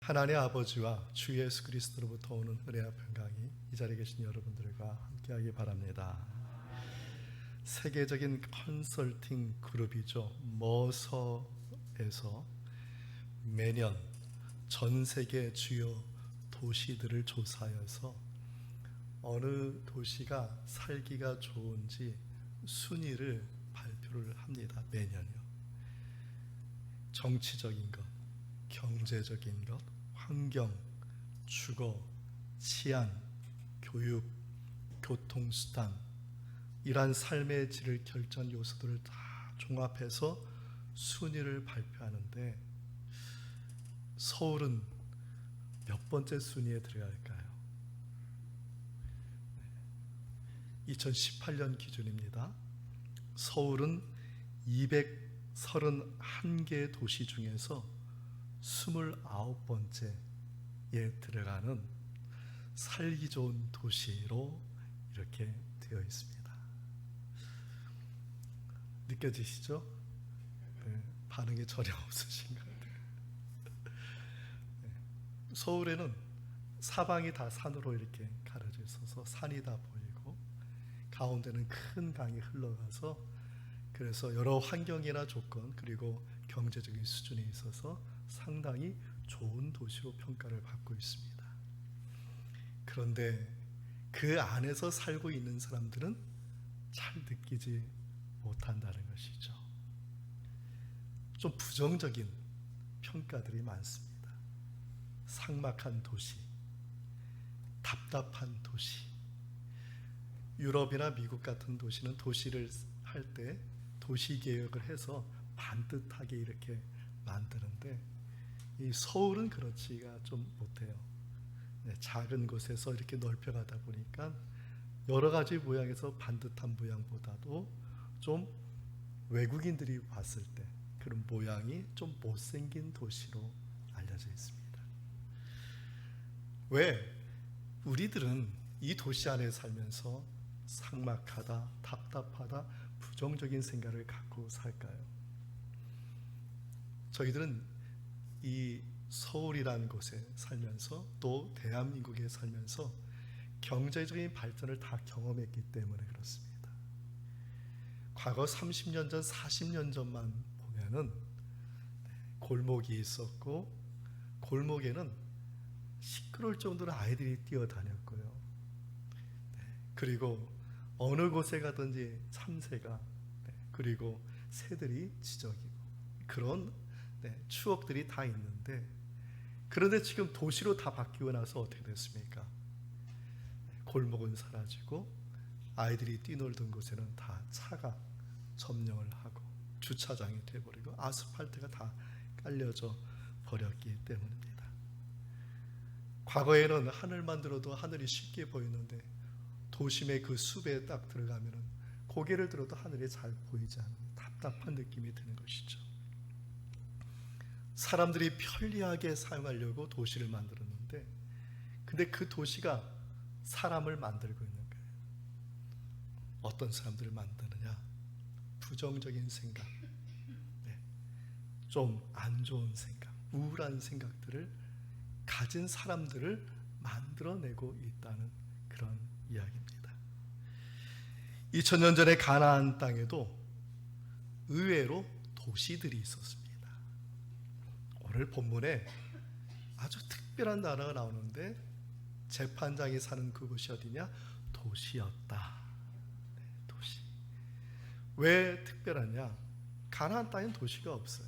하나님 아버지와 주 예수 그리스도로부터 오는 은혜와 평강이 이 자리에 계신 여러분들과 함께하기 바랍니다. 세계적인 컨설팅 그룹이죠. 머서에서 매년 전 세계 주요 도시들을 조사하여서 어느 도시가 살기가 좋은지 순위를 발표를 합니다. 매년요. 정치적인 것, 경제적인 것, 환경, 주거, 치안, 교육, 교통수단, 이러한 삶의 질을 결정한 요소들을 다 종합해서 순위를 발표하는데 서울은 몇 번째 순위에 들어갈까요? 2018년 기준입니다. 서울은 231개 도시 중에서 29번째에 들어가는 살기 좋은 도시로 이렇게 되어 있습니다. 느껴지시죠? 네, 반응이 전혀 없으신 것 같아요. 네, 서울에는 사방이 다 산으로 이렇게 가려져 있어서 산이 다 보이고 가운데는 큰 강이 흘러가서 그래서 여러 환경이나 조건 그리고 경제적인 수준에 있어서 상당히 좋은 도시로 평가를 받고 있습니다. 그런데 그 안에서 살고 있는 사람들은 잘 느끼지 못한다는 것이죠. 좀 부정적인 평가들이 많습니다. 삭막한 도시, 답답한 도시. 유럽이나 미국 같은 도시는 도시를 할 때 도시개혁을 해서 반듯하게 이렇게 만드는데 이 서울은 그렇지가 좀 못해요. 네, 작은 곳에서 이렇게 넓혀가다 보니까 여러 가지 모양에서 반듯한 모양보다도 좀 외국인들이 봤을 때 그런 모양이 좀 못생긴 도시로 알려져 있습니다. 왜 우리들은 이 도시 안에 살면서 삭막하다, 답답하다, 부정적인 생각을 갖고 살까요? 저희들은 이 서울이라는 곳에 살면서 또 대한민국에 살면서 경제적인 발전을 다 경험했기 때문에 그렇습니다. 과거 30년 전, 40년 전만 보면은 골목이 있었고 골목에는 시끄러울 정도로 아이들이 뛰어다녔고요. 그리고 어느 곳에 가든지 참새가 그리고 새들이 지저귀고 그런 추억들이 다 있는데 그런데 지금 도시로 다 바뀌고 나서 어떻게 됐습니까? 골목은 사라지고 아이들이 뛰놀던 곳에는 다 차가 점령을 하고 주차장이 돼버리고 아스팔트가 다 깔려져 버렸기 때문입니다. 과거에는 하늘만 들어도 하늘이 쉽게 보이는데 도심의 그 숲에 딱 들어가면은 고개를 들어도 하늘이 잘 보이지 않는 답답한 느낌이 드는 것이죠. 사람들이 편리하게 사용하려고 도시를 만들었는데 근데 그 도시가 사람을 만들고 있는 거예요. 어떤 사람들을 만드느냐? 부정적인 생각, 좀 안 좋은 생각, 우울한 생각들을 가진 사람들을 만들어내고 있다는 그런 이야기입니다. 2000년 전에 가나안 땅에도 의외로 도시들이 있었습니다. 오늘 본문에 아주 특별한 단어가 나오는데 재판장이 사는 그곳이 어디냐? 도시였다. 도시. 왜 특별하냐? 가나안 땅엔 도시가 없어요.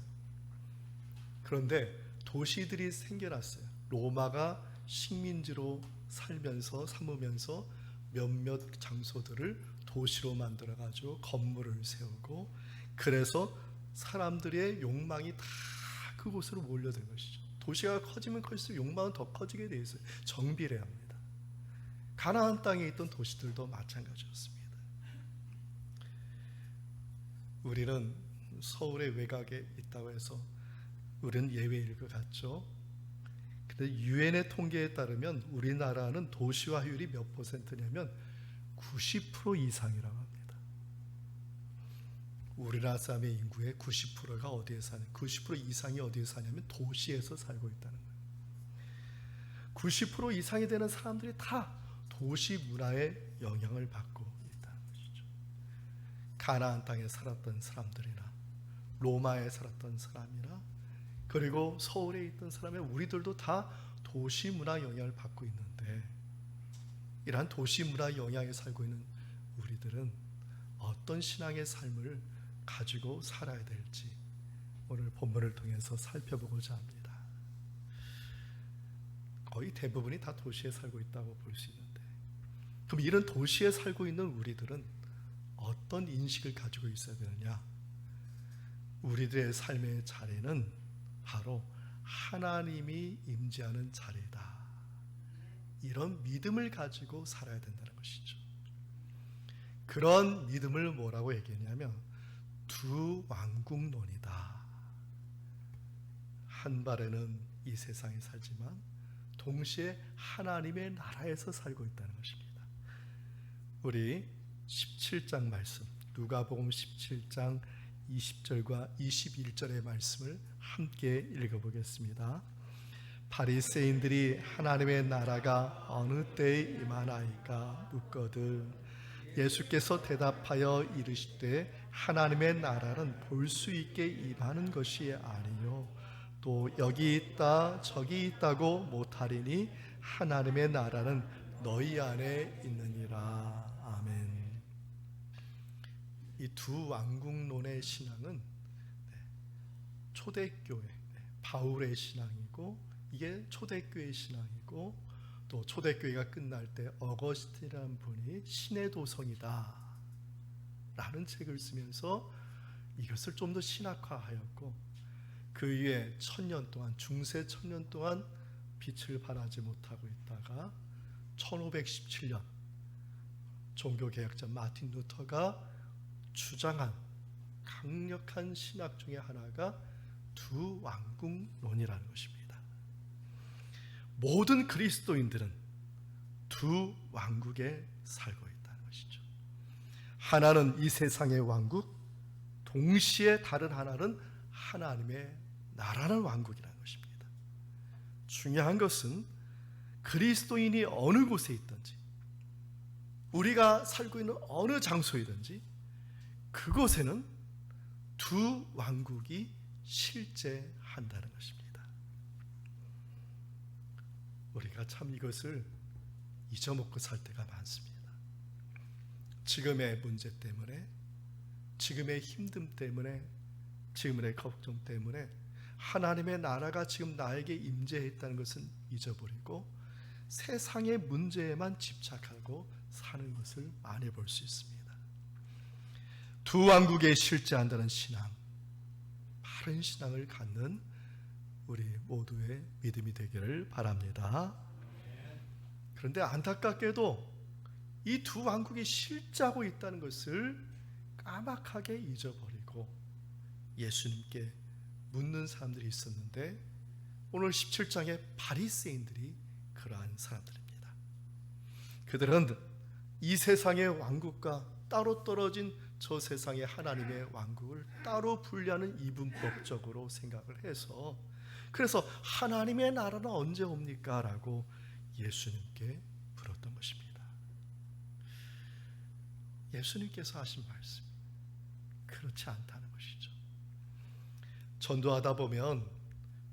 그런데 도시들이 생겨났어요. 로마가 식민지로 살면서 삼으면서 몇몇 장소들을 도시로 만들어가지고 건물을 세우고 그래서 사람들의 욕망이 다 그곳으로 몰려든 것이죠. 도시가 커지면 커질수록 욕망은 더 커지게 되어 있어요. 정비례 합니다. 가나안 땅에 있던 도시들도 마찬가지였습니다. 우리는 서울의 외곽에 있다고 해서 우리는 예외일 것 같죠. 근데 유엔의 통계에 따르면 우리나라는 도시화율이 몇 퍼센트냐면 90% 이상이라고 합니다. 우리나라 사람의 인구의 90%가 어디에 사냐? 90% 이상이 어디에 사냐면 도시에서 살고 있다는 거예요. 90% 이상이 되는 사람들이 다 도시 문화의 영향을 받고 있다는 것이죠. 가나안 땅에 살았던 사람들이나 로마에 살았던 사람이나 그리고 서울에 있던 사람의 우리들도 다 도시 문화 영향을 받고 있는데, 이러한 도시 문화 영향에 살고 있는 우리들은 어떤 신앙의 삶을 가지고 살아야 될지 오늘 본문을 통해서 살펴보고자 합니다. 거의 대부분이 다 도시에 살고 있다고 볼 수 있는데, 그럼 이런 도시에 살고 있는 우리들은 어떤 인식을 가지고 있어야 되느냐? 우리들의 삶의 자리는 바로 하나님이 임재하는 자리다. 이런 믿음을 가지고 살아야 된다는 것이죠. 그런 믿음을 뭐라고 얘기했냐면 두 왕국론이다. 한 발에는 이 세상에 살지만 동시에 하나님의 나라에서 살고 있다는 것입니다. 우리 17장 말씀, 누가복음 17장 20절과 21절의 말씀을 함께 읽어보겠습니다. 바리새인들이 하나님의 나라가 어느 때에 임하나이까 묻거든 예수께서 대답하여 이르시되 하나님의 나라는 볼 수 있게 임하는 것이 아니요 또 여기 있다 저기 있다고 못하리니 하나님의 나라는 너희 안에 있느니라. 아멘. 이 두 왕국론의 신앙은 초대교회 바울의 신앙이고, 이게 초대교회 신앙이고, 또 초대교회가 끝날 때 어거스틴이라는 분이 신의 도성이다 라는 책을 쓰면서 이것을 좀 더 신학화하였고, 그 이후에 1000년 동안, 중세 1000년 동안 빛을 발하지 못하고 있다가 1517년 종교개혁자 마틴 루터가 주장한 강력한 신학 중에 하나가 두 왕국론이라는 것입니다. 모든 그리스도인들은 두 왕국에 살고 있다는 것이죠. 하나는 이 세상의 왕국, 동시에 다른 하나는 하나님의 나라는 왕국이라는 것입니다. 중요한 것은 그리스도인이 어느 곳에 있든지, 우리가 살고 있는 어느 장소이든지 그곳에는 두 왕국이 실제한다는 것입니다. 우리가 참 이것을 잊어먹고 살 때가 많습니다. 지금의 문제 때문에, 지금의 힘듦 때문에, 지금의 걱정 때문에 하나님의 나라가 지금 나에게 임재했다는 것은 잊어버리고 세상의 문제에만 집착하고 사는 것을 많이 볼 수 있습니다. 두 왕국에 실제한다는 신앙, 바른 신앙을 갖는 우리 모두의 믿음이 되기를 바랍니다. 그런데 안타깝게도 이 두 왕국이 실제하고 있다는 것을 까맣게 잊어버리고 예수님께 묻는 사람들이 있었는데, 오늘 17장의 바리새인들이 그러한 사람들입니다. 그들은 이 세상의 왕국과 따로 떨어진 저 세상의 하나님의 왕국을 따로 분리하는 이분법적으로 생각을 해서, 그래서 하나님의 나라는 언제 옵니까? 라고 예수님께 물었던 것입니다. 예수님께서 하신 말씀, 그렇지 않다는 것이죠. 전도하다 보면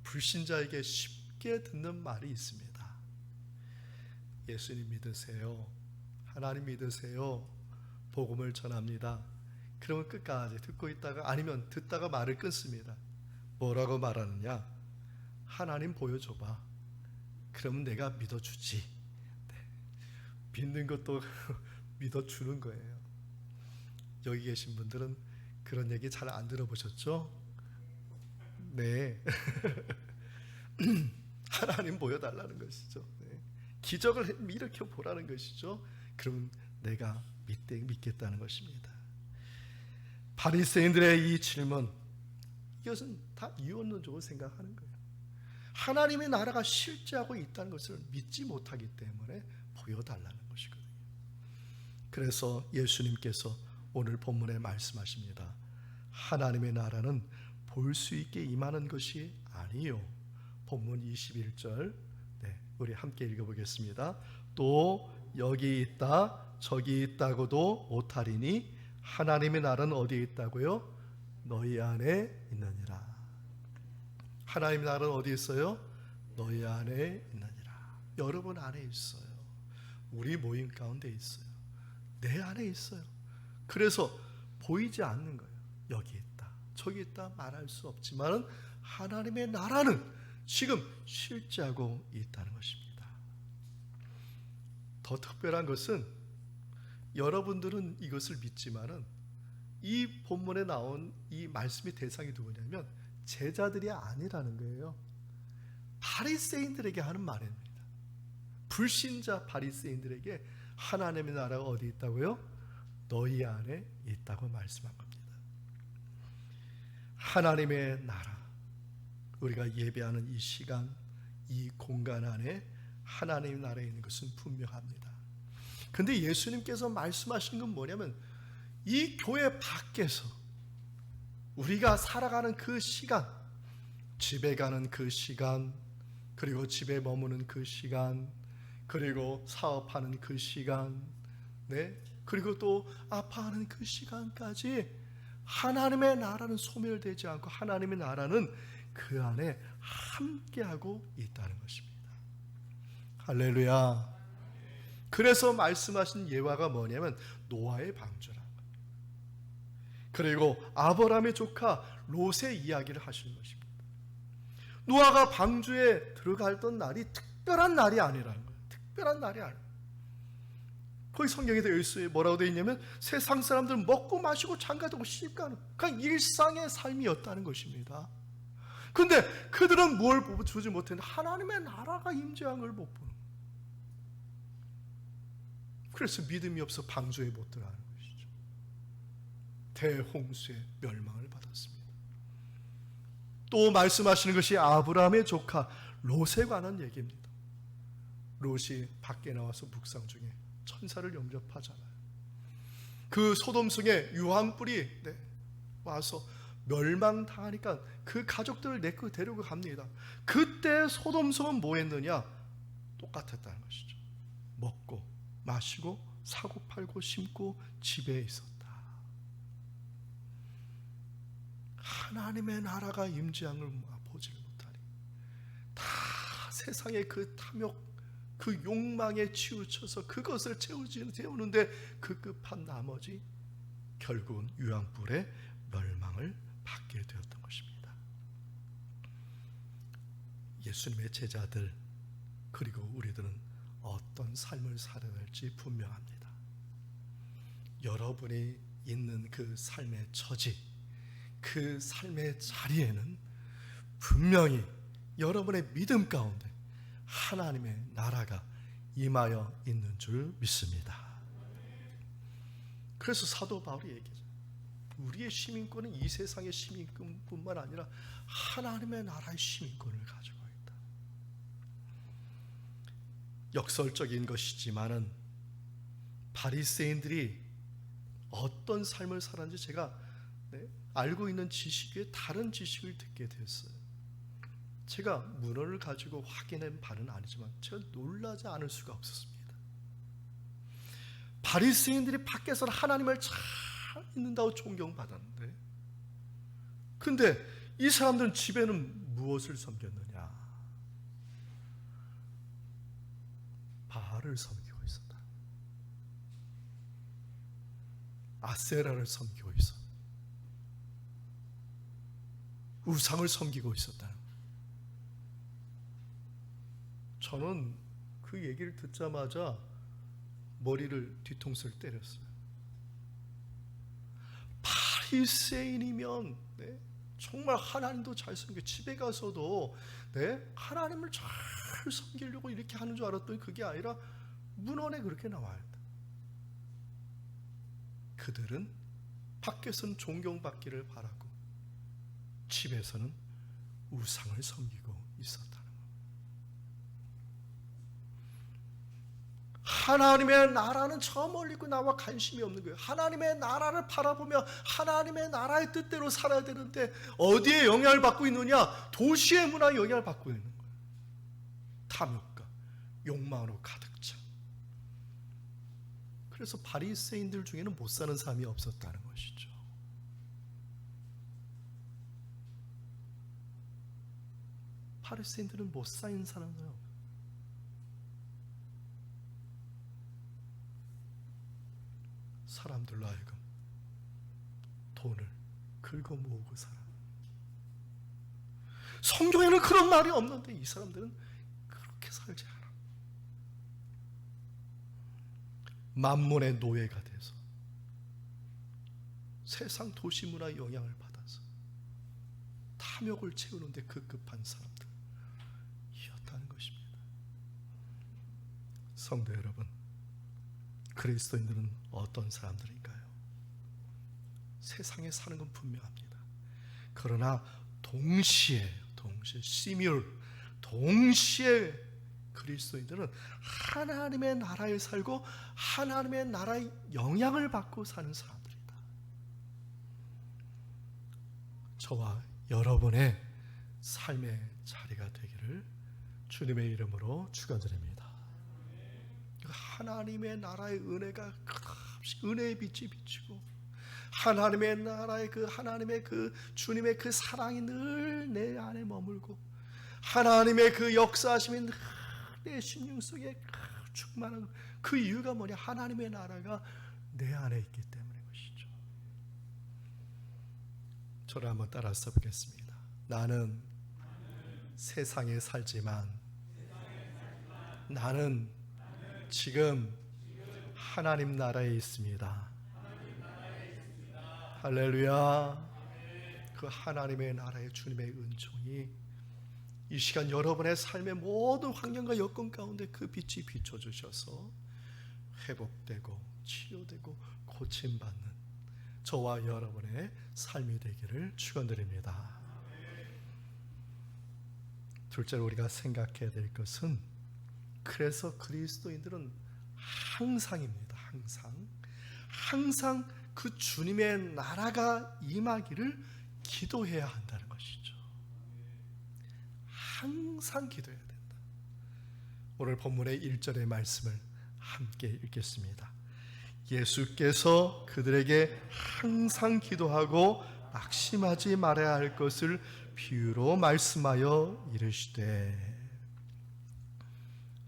불신자에게 쉽게 듣는 말이 있습니다. 예수님 믿으세요, 하나님 믿으세요, 복음을 전합니다. 그러면 끝까지 듣고 있다가, 아니면 듣다가 말을 끊습니다. 뭐라고 말하느냐? 하나님 보여줘봐, 그러면 내가 믿어주지. 네. 믿는 것도 믿어주는 거예요. 여기 계신 분들은 그런 얘기 잘 안 들어보셨죠? 네. 하나님 보여달라는 것이죠. 네. 기적을 일으켜 보라는 것이죠. 그러면 내가 믿겠다는 것입니다. 바리새인들의 이 질문, 이것은 다 이원론적으로 생각하는 거예요. 하나님의 나라가 실제하고 있다는 것을 믿지 못하기 때문에 보여달라는 것이거든요. 그래서 예수님께서 오늘 본문에 말씀하십니다. 하나님의 나라는 볼 수 있게 임하는 것이 아니요. 본문 21절 우리 함께 읽어보겠습니다. 또 여기 있다 저기 있다고도 못하리니 하나님의 나라는 어디에 있다고요? 너희 안에 있느니라. 하나님의 나라는 어디에 있어요? 너희 안에 있느니라. 여러분 안에 있어요. 우리 모임 가운데 있어요. 내 안에 있어요. 그래서 보이지 않는 거예요. 여기 있다 저기 있다 말할 수 없지만 하나님의 나라는 지금 실제하고 있다는 것입니다. 더 특별한 것은 여러분들은 이것을 믿지만은 이 본문에 나온 이 말씀의 대상이 누구냐면 제자들이 아니라는 거예요. 바리새인들에게 하는 말입니다. 불신자 바리새인들에게 하나님의 나라가 어디 있다고요? 너희 안에 있다고 말씀한 겁니다. 하나님의 나라, 우리가 예배하는 이 시간, 이 공간 안에 하나님의 나라에 있는 것은 분명합니다. 근데 예수님께서 말씀하신 건 뭐냐면 이 교회 밖에서 우리가 살아가는 그 시간, 집에 가는 그 시간, 그리고 집에 머무는 그 시간, 그리고 사업하는 그 시간, 그리고 또 아파하는 그 시간까지 하나님의 나라는 소멸되지 않고 하나님의 나라는 그 안에 함께하고 있다는 것입니다. 할렐루야. 그래서 말씀하신 예화가 뭐냐면 노아의 방주라. 그리고 아브라함의 조카 롯의 이야기를 하시는 것입니다. 노아가 방주에 들어갔던 날이 특별한 날이 아니라는 거예요. 특별한 날이 아니에요. 거기 성경에 되어 있어요. 뭐라고 되어 있냐면 세상 사람들은 먹고 마시고 장가들고 시집가는 그냥 일상의 삶이었다는 것입니다. 근데 그들은 뭘 주지 못했는데 하나님의 나라가 임재한 걸 못 보는. 그래서 믿음이 없어 방주에 못 들어가는 것이죠. 대홍수의 멸망을 받았습니다. 또 말씀하시는 것이 아브라함의 조카 롯에 관한 얘기입니다. 롯이 밖에 나와서 묵상 중에 천사를 영접하잖아요. 그 소돔성에 유황불이 와서 멸망당하니까 그 가족들을 데리고 갑니다. 그때 소돔성은 뭐 했느냐? 똑같았다는 것이죠. 먹고 마시고 사고 팔고 심고 집에 있었다. 하나님의 나라가 임재한 걸 보지를 못하니 다 세상의 그 탐욕 그 욕망에 치우쳐서 그것을 채우는데 급급한 나머지 결국은 유황불의 멸망을 받게 되었던 것입니다. 예수님의 제자들 그리고 우리들은 어떤 삶을 살아야 할지 분명합니다. 여러분이 있는 그 삶의 처지, 그 삶의 자리에는 분명히 여러분의 믿음 가운데 하나님의 나라가 임하여 있는 줄 믿습니다. 그래서 사도 바울이 얘기하죠. 우리의 시민권은 이 세상의 시민권뿐만 아니라 하나님의 나라의 시민권을 가지고 있다. 역설적인 것이지만은 바리새인들이 어떤 삶을 살았는지 제가 알고 있는 지식 외에 다른 지식을 듣게 되었어요. 제가 문헌을 가지고 확인한 바는 아니지만 제가 놀라지 않을 수가 없었습니다. 바리새인들이 밖에서는 하나님을 잘 믿는다고 존경받았는데 근데 이 사람들은 집에는 무엇을 섬겼느냐? 바알을 섬기고 있었다. 아세라를 섬기고 있었다. 우상을 섬기고 있었다. 저는 그 얘기를 듣자마자 머리를 뒤통수를 때렸어요. 바리새인이면 정말 하나님도 잘 섬겨 집에 가서도 하나님을 잘 섬기려고 이렇게 하는 줄 알았더니 그게 아니라 문헌에 그렇게 나와요. 그들은 밖에서는 존경받기를 바라고 집에서는 우상을 섬기고 있었다는 것. 하나님의 나라는 저 멀리 있고 나와 관심이 없는 거예요. 하나님의 나라를 바라보며 하나님의 나라의 뜻대로 살아야 되는데 어디에 영향을 받고 있느냐? 도시의 문화에 영향을 받고 있는 거예요. 탐욕과 욕망으로 가득 찬. 그래서 바리새인들 중에는 못 사는 사람이 없었다는 것이죠. 바리새인들은 못 사는 사람이에요. 사람들로 하여금 돈을 긁어 모으고 살아. 성경에는 그런 말이 없는데 이 사람들은 그렇게 살지 않아. 만몬의 노예가 돼서 세상 도시문화 영향을 받아서 탐욕을 채우는데 급급한 사람들이었다는 것입니다. 성도 여러분, 그리스도인들은 어떤 사람들인가요? 세상에 사는 건 분명합니다. 그러나 동시에 그리스도인들은 하나님의 나라에 살고 하나님의 나라의 영향을 받고 사는 사람들이다. 저와 여러분의 삶의 자리가 되기를 주님의 이름으로 축원드립니다. 하나님의 나라의 은혜가 은혜의 빛이 비치고 하나님의 나라의 하나님의 주님의 사랑이 늘 내 안에 머물고 하나님의 역사하심이 늘 내 심령 속에 충만한 그 이유가 뭐냐? 하나님의 나라가 내 안에 있기 때문인 것이죠. 저를 한번 따라 써보겠습니다. 나는 세상에 살지만 나는 지금 하나님 나라에 있습니다. 할렐루야. 그 하나님의 나라의 주님의 은총이 이 시간 여러분의 삶의 모든 환경과 여건 가운데 그 빛이 비춰주셔서 회복되고 치유되고 고침받는 저와 여러분의 삶이 되기를 축원드립니다. 둘째로 우리가 생각해야 될 것은, 그래서 그리스도인들은 항상입니다. 항상 그 주님의 나라가 임하기를 기도해야 한다는 것이죠. 항상 기도해야 된다. 오늘 본문의 1절의 말씀을 함께 읽겠습니다. 예수께서 그들에게 항상 기도하고 낙심하지 말아야 할 것을 비유로 말씀하여 이르시되.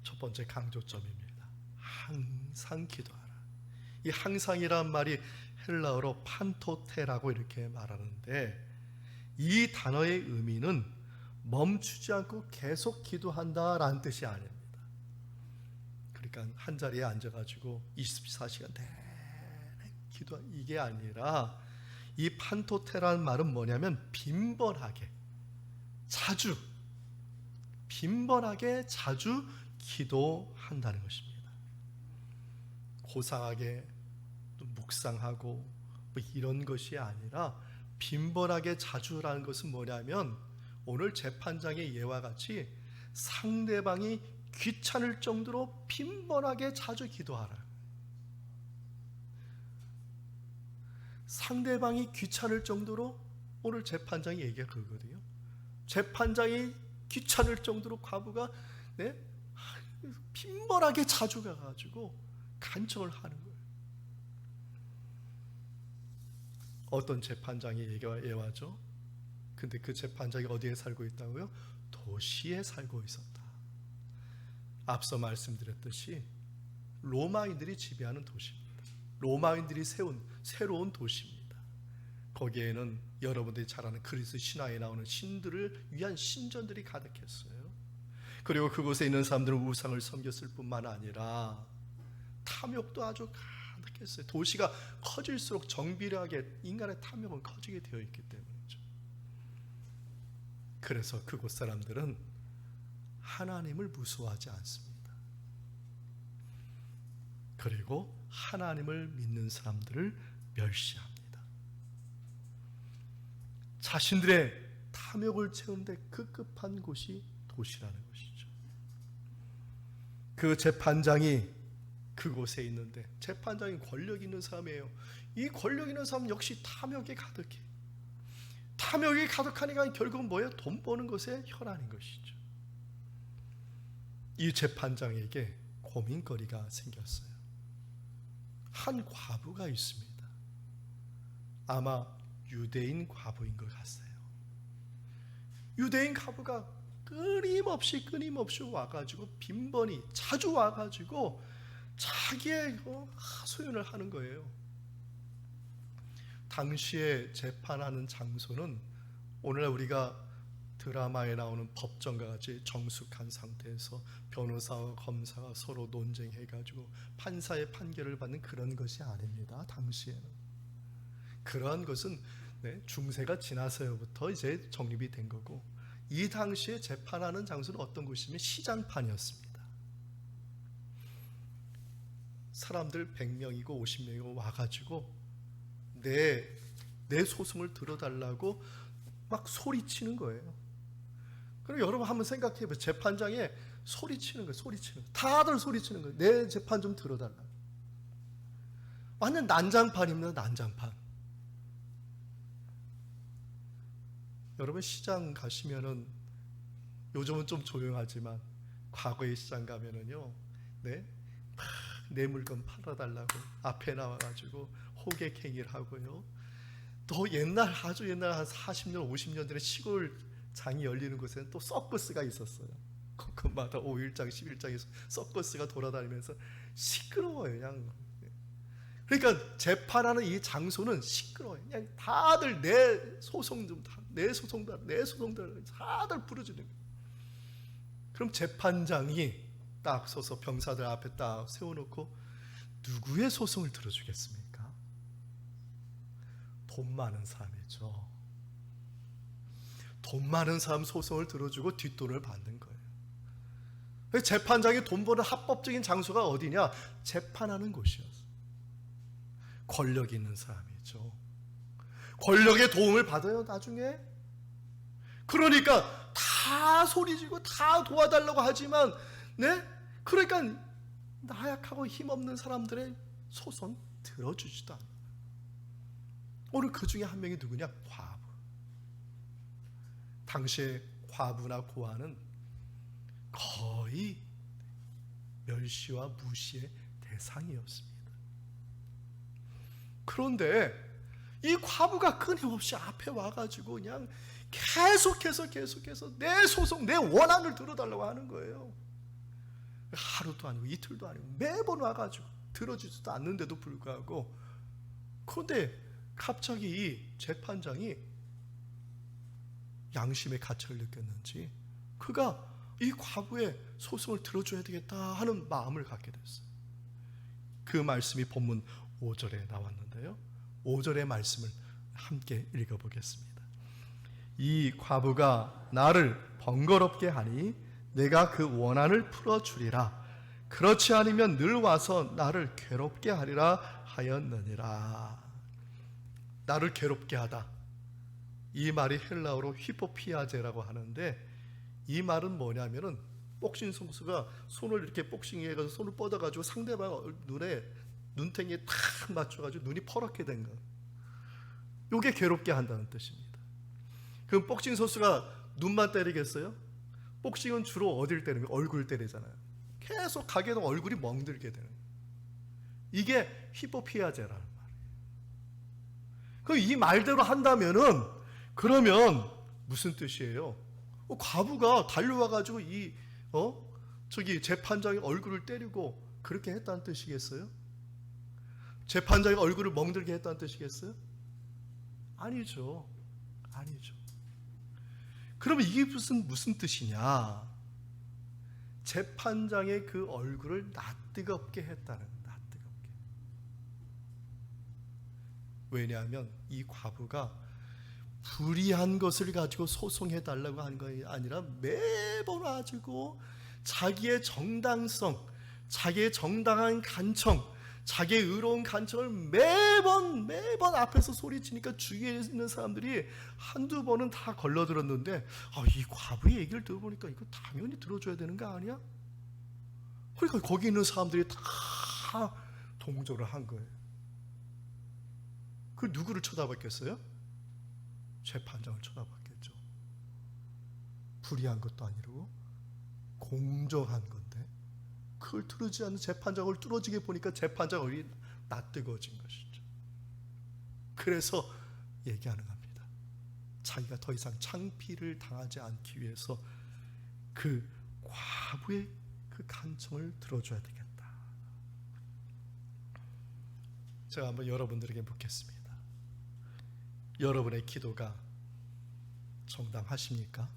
첫 번째 강조점입니다. 항상 기도하라. 이 항상이란 말이 헬라어로 판토테라고 이렇게 말하는데, 이 단어의 의미는 멈추지 않고 계속 기도한다라는 뜻이 아닙니다. 그러니까 한 자리에 앉아가지고 24시간 내내 기도, 이게 아니라 이 판토테라는 말은 뭐냐면 빈번하게 자주 기도한다는 것입니다. 고상하게 묵상하고 뭐 이런 것이 아니라 빈번하게 자주라는 것은 뭐냐면, 오늘 재판장의 예와 같이 상대방이 귀찮을 정도로 빈번하게 자주 기도하라. 상대방이 귀찮을 정도로, 오늘 재판장의 얘기가 그거거든요. 재판장이 귀찮을 정도로 과부가 빈번하게 자주 가가지고 간청을 하는 거예요. 어떤 재판장의 예화죠? 근데 그 재판장이 어디에 살고 있다고요? 도시에 살고 있었다. 앞서 말씀드렸듯이 로마인들이 지배하는 도시입니다. 로마인들이 세운 새로운 도시입니다. 거기에는 여러분들이 잘 아는 그리스 신화에 나오는 신들을 위한 신전들이 가득했어요. 그리고 그곳에 있는 사람들은 우상을 섬겼을 뿐만 아니라 탐욕도 아주 가득했어요. 도시가 커질수록 정비례하게 인간의 탐욕은 커지게 되어 있기 때문이죠. 그래서 그곳 사람들은 하나님을 무서워하지 않습니다. 그리고 하나님을 믿는 사람들을 멸시합니다. 자신들의 탐욕을 채우는데 급급한 곳이 도시라는 것이죠. 그 재판장이 그곳에 있는데, 재판장이 권력 있는 사람이에요. 이 권력 있는 사람 역시 탐욕에 가득해. 탐욕이 가득하니까 결국은 뭐예요? 돈 버는 것에 혈안인 것이죠. 이 재판장에게 고민거리가 생겼어요. 한 과부가 있습니다. 아마 유대인 과부인 것 같아요. 유대인 과부가 끊임없이 와가지고 빈번히 자주 와가지고 자기의 하소연을 하는 거예요. 당시에 재판하는 장소는 오늘날 우리가 드라마에 나오는 법정과 같이 정숙한 상태에서 변호사와 검사가 서로 논쟁해가지고 판사의 판결을 받는 그런 것이 아닙니다. 당시에는 그러한 것은 중세가 지나서부터 이제 정립이 된 거고, 이 당시에 재판하는 장소는 어떤 곳이냐면 시장판이었습니다. 사람들 100명이고 50명이고 와가지고 내 소송을 들어달라고 막 소리치는 거예요. 그럼 여러분 한번 생각해 보세요. 재판장에 소리치는 거예요. 소리치는 거예요. 다들 소리치는 거예요. 내 재판 좀 들어달라. 완전 난장판입니다. 난장판. 여러분 시장 가시면은, 요즘은 좀 조용하지만 과거의 시장 가면은요, 내 물건 팔아달라고 앞에 나와가지고 호객행위를 하고요. 또 아주 옛날 한 40년 50년 전에 시골 장이 열리는 곳에는 또 서커스가 있었어요. 그마다 5일장 11장에서 서커스가 돌아다니면서 시끄러워요. 그냥. 그러니까 재판하는 이 장소는 시끄러워요. 그냥 다들 내 소송 다들 부르짖는 거예요. 그럼 재판장이 딱 서서 병사들 앞에 딱 세워놓고 누구의 소송을 들어주겠습니까? 돈 많은 사람이죠. 돈 많은 사람 소송을 들어주고 뒷돈을 받는 거예요. 재판장이 돈 버는 합법적인 장소가 어디냐? 재판하는 곳이었어요. 권력 있는 사람이죠. 권력의 도움을 받아요, 나중에. 그러니까 다 소리지고 다 도와달라고 하지만, 그러니까 나약하고 힘없는 사람들의 소송 들어주지도 않아요. 오늘 그 중에 한 명이 누구냐? 과부. 당시에 과부나 고아는 거의 멸시와 무시의 대상이었습니다. 그런데 이 과부가 끊임없이 앞에 와가지고 그냥 계속해서 내 소송, 내 원한을 들어달라고 하는 거예요. 하루도 아니고 이틀도 아니고 매번 와가지고 들어주지도 않는데도 불구하고. 그런데 갑자기 이 재판장이 양심의 가책을 느꼈는지 그가 이 과부의 소송을 들어줘야 되겠다 하는 마음을 갖게 됐어요. 그 말씀이 본문 5절에 나왔는데요, 5절의 말씀을 함께 읽어보겠습니다. 이 과부가 나를 번거롭게 하니 내가 그 원한을 풀어주리라. 그렇지 않으면 늘 와서 나를 괴롭게 하리라 하였느니라. 나를 괴롭게 하다, 이 말이 헬라어로 히포피아제라고 하는데, 이 말은 뭐냐면은 복싱 선수가 손을 이렇게 복싱해가지고 손을 뻗어가지고 상대방 눈탱이에 탁 맞춰가지고 눈이 퍼렇게 된 거, 요게 괴롭게 한다는 뜻입니다. 그럼 복싱 선수가 눈만 때리겠어요? 복싱은 주로 어딜 때리는 거예요? 얼굴 때리잖아요. 계속 가게도 얼굴이 멍들게 되는 거예요. 이게 히포피아제라는 말이에요. 그럼 이 말대로 한다면은, 그러면 무슨 뜻이에요? 과부가 달려와가지고 재판장의 얼굴을 때리고 그렇게 했다는 뜻이겠어요? 재판장의 얼굴을 멍들게 했다는 뜻이겠어요? 아니죠. 그러면 이게 무슨 뜻이냐? 재판장의 그 얼굴을 낯뜨겁게 했다는, 낯뜨겁게. 왜냐하면 이 과부가 불의한 것을 가지고 소송해달라고 하는 것이 아니라 매번 가지고 자기의 정당성, 자기의 정당한 간청, 자기의 의로운 간청을 매번 앞에서 소리치니까 주위에 있는 사람들이 한두 번은 다 걸러들었는데, 이 과부의 얘기를 들어보니까 이거 당연히 들어줘야 되는 거 아니야? 그러니까 거기 있는 사람들이 다 동조를 한 거예요. 그 누구를 쳐다봤겠어요? 재판장을 쳐다봤겠죠. 불의한 것도 아니고 공정한 건데 그걸 뚫어지지 않는 재판장을 뚫어지게 보니까 재판장이 낯뜨거워진 것이죠. 그래서 얘기하는 겁니다. 자기가 더 이상 창피를 당하지 않기 위해서 그 과부의 그 간청을 들어줘야 되겠다. 제가 한번 여러분들에게 묻겠습니다. 여러분의 기도가 정당하십니까?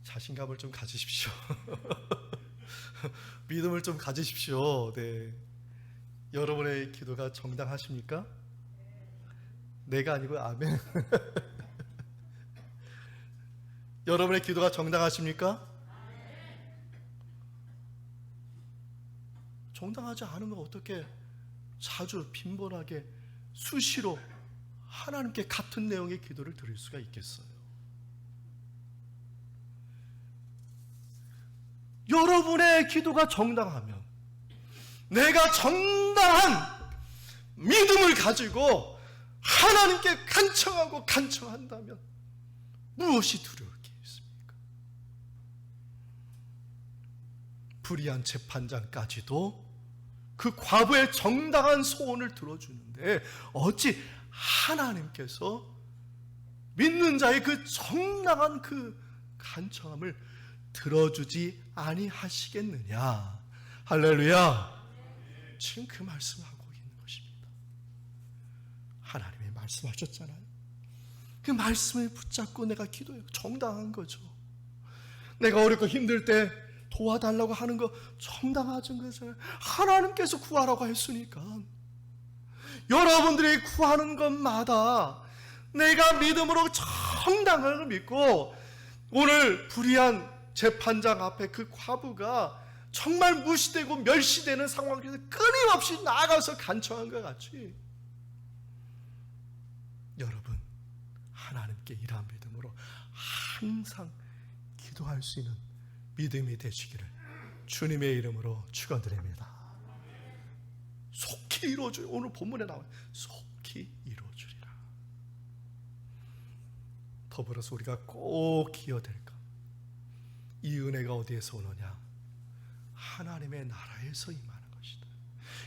자신감을 좀 가지십시오. 믿음을 좀 가지십시오. 네. 여러분의 기도가 정당하십니까? 내가 아니고 아멘. 여러분의 기도가 정당하십니까? 정당하지 않으면 어떻게 자주 빈번하게 수시로 하나님께 같은 내용의 기도를 드릴 수가 있겠어요? 여러분의 기도가 정당하면, 내가 정당한 믿음을 가지고 하나님께 간청한다면 무엇이 두려울 게 있습니까? 불의한 재판장까지도 그 과부의 정당한 소원을 들어주는데 어찌 하나님께서 믿는 자의 그 정당한 그 간청함을 들어주지 아니하시겠느냐. 할렐루야. 지금 그 말씀을 하고 있는 것입니다. 하나님이 말씀하셨잖아요. 그 말씀을 붙잡고 내가 기도해요. 정당한 거죠. 내가 어렵고 힘들 때 도와달라고 하는 거 정당한 거잖아요. 하나님께서 구하라고 했으니까. 여러분들이 구하는 것마다 내가 믿음으로 정당한 걸 믿고, 오늘 불의한 재판장 앞에 그 과부가 정말 무시되고 멸시되는 상황에서 끊임없이 나아가서 간청한 것 같이, 여러분 하나님께 이러한 믿음으로 항상 기도할 수 있는 믿음이 되시기를 주님의 이름으로 축원드립니다. 속히 이루어져요. 오늘 본문에 나와요. 속히 이루어주리라. 더불어서 우리가 꼭 기어될 것, 이 은혜가 어디에서 오느냐? 하나님의 나라에서 임하는 것이다.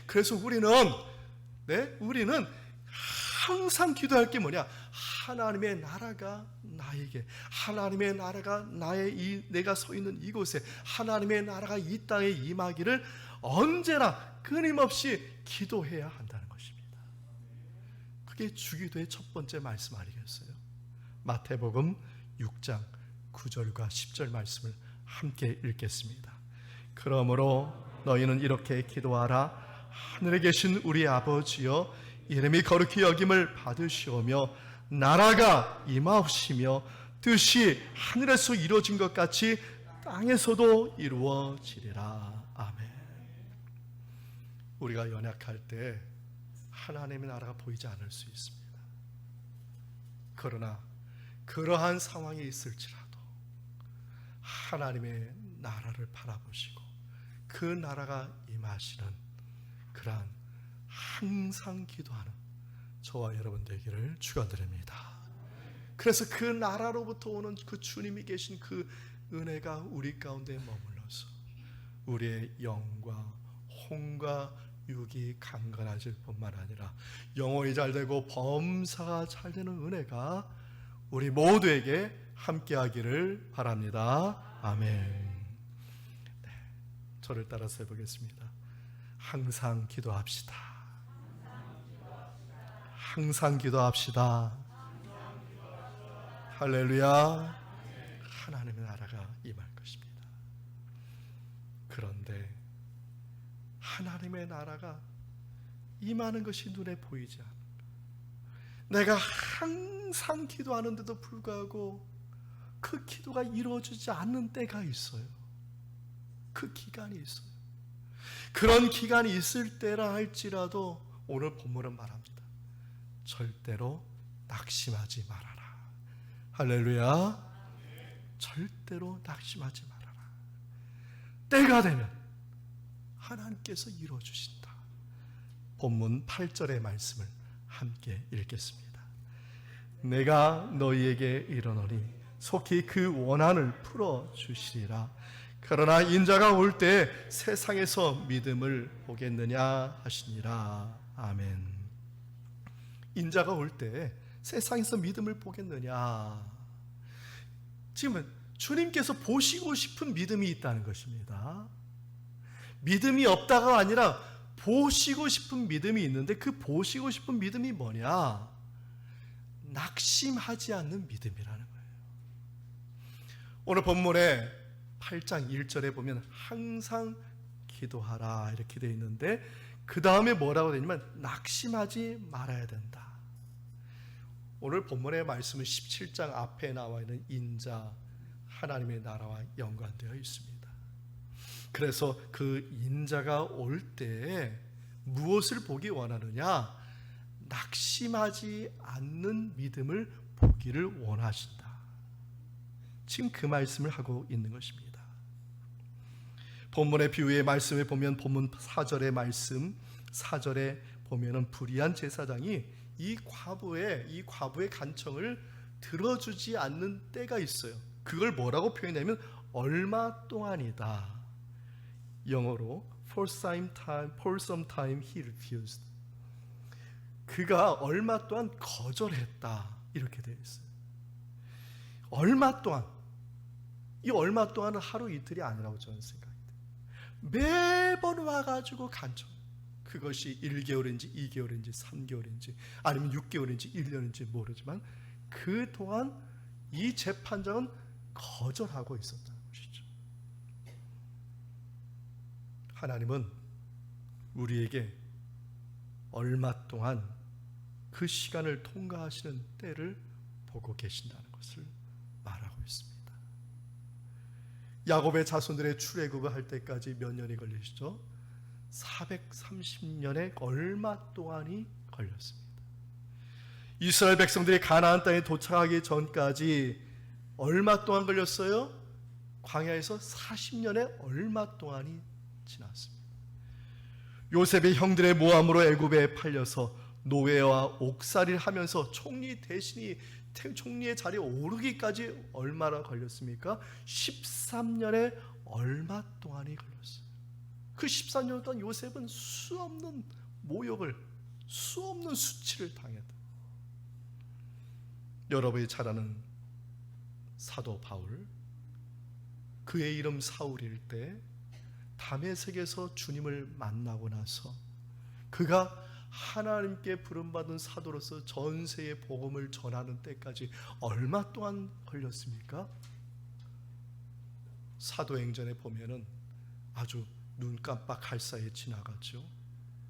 그래서 우리는 항상 기도할 게 뭐냐? 하나님의 나라가 나에게, 하나님의 나라가 내가 서 있는 이곳에, 하나님의 나라가 이 땅에 임하기를 언제나 끊임없이 기도해야 한다는 것입니다. 그게 주기도의 첫 번째 말씀 아니겠어요? 마태복음 6장 9절과 10절 말씀을 함께 읽겠습니다. 그러므로 너희는 이렇게 기도하라. 하늘에 계신 우리 아버지여, 이름이 거룩히 여김을 받으시오며 나라가 임하옵시며 뜻이 하늘에서 이루어진 것 같이 땅에서도 이루어지리라. 아멘. 우리가 연약할 때 하나님의 나라가 보이지 않을 수 있습니다. 그러나 그러한 상황이 있을지라도 하나님의 나라를 바라보시고 그 나라가 임하시는 그러한 항상 기도하는 저와 여러분 되기를 축원드립니다. 그래서 그 나라로부터 오는 그 주님이 계신 그 은혜가 우리 가운데 머물러서 우리의 영과 혼과 육이 강건해질 뿐만 아니라 영혼이 잘되고 범사가 잘되는 은혜가 우리 모두에게 함께하기를 바랍니다. 아멘. 네, 저를 따라서 해보겠습니다. 항상 기도합시다. 항상 기도합시다. 할렐루야. 하나님의 나라가 임할 것입니다. 그런데 하나님의 나라가 임하는 것이 눈에 보이지 않아. 내가 항상 기도하는데도 불구하고 그 기도가 이루어지지 않는 때가 있어요. 그 기간이 있어요. 그런 기간이 있을 때라 할지라도 오늘 본문은 말합니다. 절대로 낙심하지 말아라. 할렐루야. 절대로 낙심하지 말아라. 때가 되면 하나님께서 이루어주신다. 본문 8절의 말씀을 함께 읽겠습니다. 내가 너희에게 이르노니 속히 그 원한을 풀어주시리라. 그러나 인자가 올 때 세상에서 믿음을 보겠느냐 하시니라. 아멘. 인자가 올 때 세상에서 믿음을 보겠느냐. 지금은 주님께서 보시고 싶은 믿음이 있다는 것입니다. 믿음이 없다가 아니라 보시고 싶은 믿음이 있는데, 그 보시고 싶은 믿음이 뭐냐? 낙심하지 않는 믿음이라는 거예요. 오늘 본문에 8장 1절에 보면 항상 기도하라 이렇게 되어 있는데, 그 다음에 뭐라고 되어 있냐면 낙심하지 말아야 된다. 오늘 본문의 말씀은 17장 앞에 나와 있는 인자, 하나님의 나라와 연관되어 있습니다. 그래서 그 인자가 올 때 무엇을 보기 원하느냐? 낙심하지 않는 믿음을 보기를 원하신다. 지금 그 말씀을 하고 있는 것입니다. 본문의 비유의 말씀에 보면 본문 4절의 말씀, 4절에 보면은 불의한 제사장이 이 과부의 간청을 들어주지 않는 때가 있어요. 그걸 뭐라고 표현하면 얼마 동안이다. 영어로 for some time he refused. 그가 얼마 동안 거절했다 이렇게 되어 있어요. 얼마 동안. 이 얼마 동안은 하루 이틀이 아니라고 저는 생각합니다. 매번 와가지고 간청. 그것이 1개월인지 2개월인지 3개월인지 아니면 6개월인지 1년인지 모르지만 그동안 이 재판장은 거절하고 있었다는 것이죠. 하나님은 우리에게 얼마 동안 그 시간을 통과하시는 때를 보고 계신다는 것을 말하고 있습니다. 야곱의 자손들의 출애굽을 할 때까지 몇 년이 걸리시죠? 430년의 얼마 동안이 걸렸습니다. 이스라엘 백성들이 가나안 땅에 도착하기 전까지 얼마 동안 걸렸어요? 광야에서 40년의 얼마 동안이 지났습니다. 요셉의 형들의 모함으로 애굽에 팔려서 노예와 옥살이를 하면서 총리 대신이 총리의 자리에 오르기까지 얼마나 걸렸습니까? 13년의 얼마 동안이 걸렸어요. 그 13년 동안 요셉은 수없는 모욕을, 수없는 수치를 당했다. 여러분이 잘 아는 사도 바울, 그의 이름 사울일 때 다메섹에서 주님을 만나고 나서 그가 하나님께 부름받은 사도로서 전 세계 복음을 전하는 때까지 얼마 동안 걸렸습니까? 사도행전에 보면은 아주 눈 깜빡할 사이에 지나갔죠.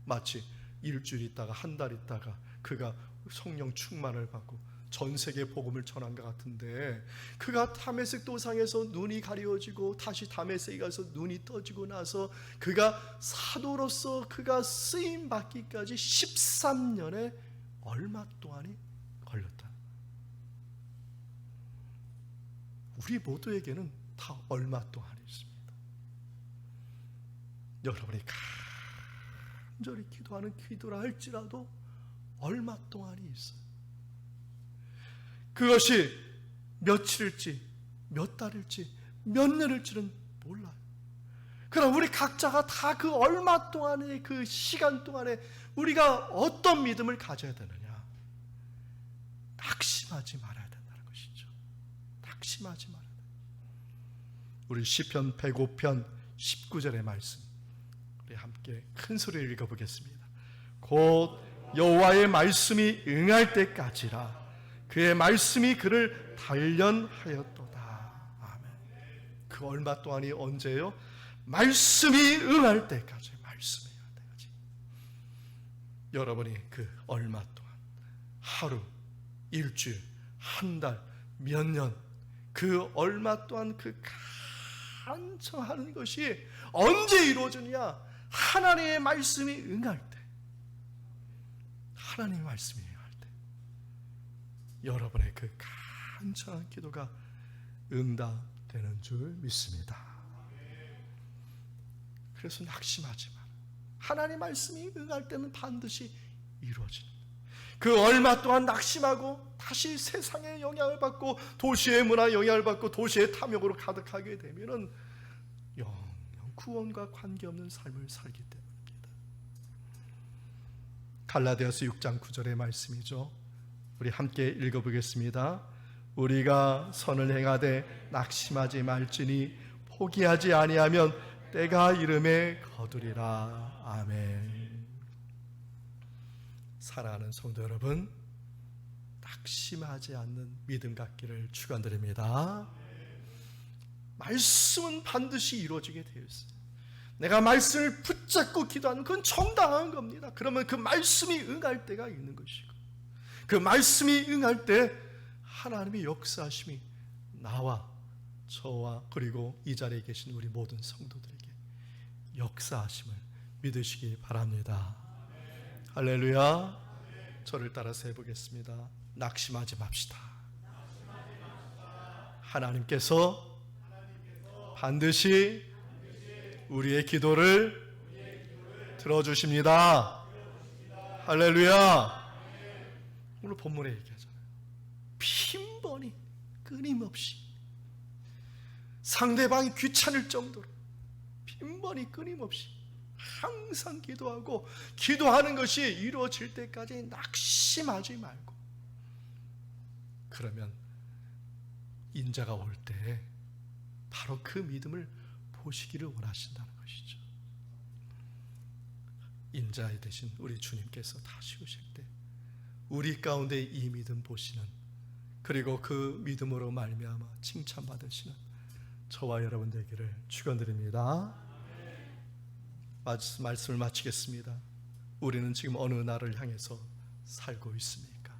마치 일주일 있다가 한 달 있다가 그가 성령 충만을 받고 전 세계 복음을 전한 것 같은데, 그가 다메섹 도상에서 눈이 가려지고 다시 다메섹에 가서 눈이 떠지고 나서 그가 사도로서 그가 쓰임 받기까지 13년의 얼마 동안이 걸렸다. 우리 모두에게는 다 얼마 동안이 있습니다. 여러분이 간절히 기도하는 기도라 할지라도 얼마 동안이 있어요. 그것이 며칠일지, 몇 달일지, 몇 년일지는 몰라요. 그럼 우리 각자가 다 그 얼마 동안의 그 시간 동안에 우리가 어떤 믿음을 가져야 되느냐? 낙심하지 말아야 된다는 것이죠. 낙심하지 말아야 돼요. 우리 시편 105편 19절의 말씀, 우리 함께 큰 소리를 읽어보겠습니다. 곧 여호와의 말씀이 응할 때까지라 그의 말씀이 그를 단련하였도다. 아멘. 그 얼마 동안이 언제요? 말씀이 응할 때까지. 말씀이 응할 때까지. 여러분이 그 얼마 동안, 하루, 일주일, 한 달, 몇 년, 그 얼마 동안 그 간청하는 것이 언제 이루어지느냐? 하나님의 말씀이 응할 때. 하나님의 말씀이 응할 때. 여러분의 그 간절한 기도가 응답되는 줄 믿습니다. 그래서 낙심하지 마라. 하나님 말씀이 응할 때는 반드시 이루어집니다. 그 얼마 동안 낙심하고 다시 세상의 영향을 받고 도시의 문화 영향을 받고 도시의 탐욕으로 가득하게 되면은 영영 구원과 관계없는 삶을 살기 때문입니다. 갈라디아서 6장 9절의 말씀이죠. 우리 함께 읽어보겠습니다. 우리가 선을 행하되 낙심하지 말지니 포기하지 아니하면 때가 이름에 거두리라. 아멘. 사랑하는 성도 여러분, 낙심하지 않는 믿음 갖기를 축원드립니다. 말씀은 반드시 이루어지게 되어 있어요. 내가 말씀을 붙잡고 기도하는 그건 정당한 겁니다. 그러면 그 말씀이 응할 때가 있는 것이고, 그 말씀이 응할 때 하나님의 역사하심이 나와 저와 그리고 이 자리에 계신 우리 모든 성도들에게 역사하심을 믿으시기 바랍니다. 할렐루야. 저를 따라서 해보겠습니다. 낙심하지 맙시다. 하나님께서 반드시 우리의 기도를 들어주십니다. 할렐루야. 오늘 본문에 얘기하잖아요. 빈번히 끊임없이 상대방이 귀찮을 정도로 빈번히 끊임없이 항상 기도하고, 기도하는 것이 이루어질 때까지 낙심하지 말고, 그러면 인자가 올 때 바로 그 믿음을 보시기를 원하신다는 것이죠. 인자 되신 우리 주님께서 다시 오실 때 우리 가운데 이 믿음 보시는, 그리고 그 믿음으로 말미암아 칭찬받으시는 저와 여러분 되기를 축원드립니다. 말씀을 마치겠습니다. 우리는 지금 어느 나라를 향해서 살고 있습니까?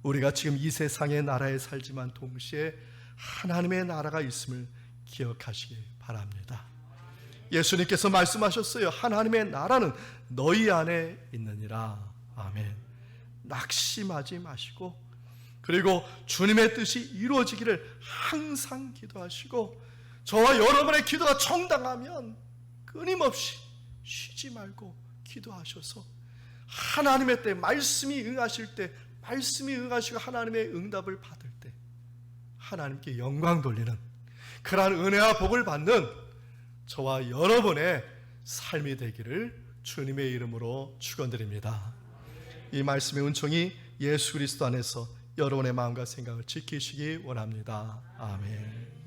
우리가 지금 이 세상의 나라에 살지만 동시에 하나님의 나라가 있음을 기억하시기 바랍니다. 예수님께서 말씀하셨어요. 하나님의 나라는 너희 안에 있느니라. 아멘. 낙심하지 마시고, 그리고 주님의 뜻이 이루어지기를 항상 기도하시고, 저와 여러분의 기도가 정당하면 끊임없이 쉬지 말고 기도하셔서 하나님의 때, 말씀이 응하실 때, 말씀이 응하시고 하나님의 응답을 받을 때 하나님께 영광 돌리는 그러한 은혜와 복을 받는 저와 여러분의 삶이 되기를 주님의 이름으로 축원드립니다. 이 말씀의 은총이 예수 그리스도 안에서 여러분의 마음과 생각을 지키시기 원합니다. 아멘.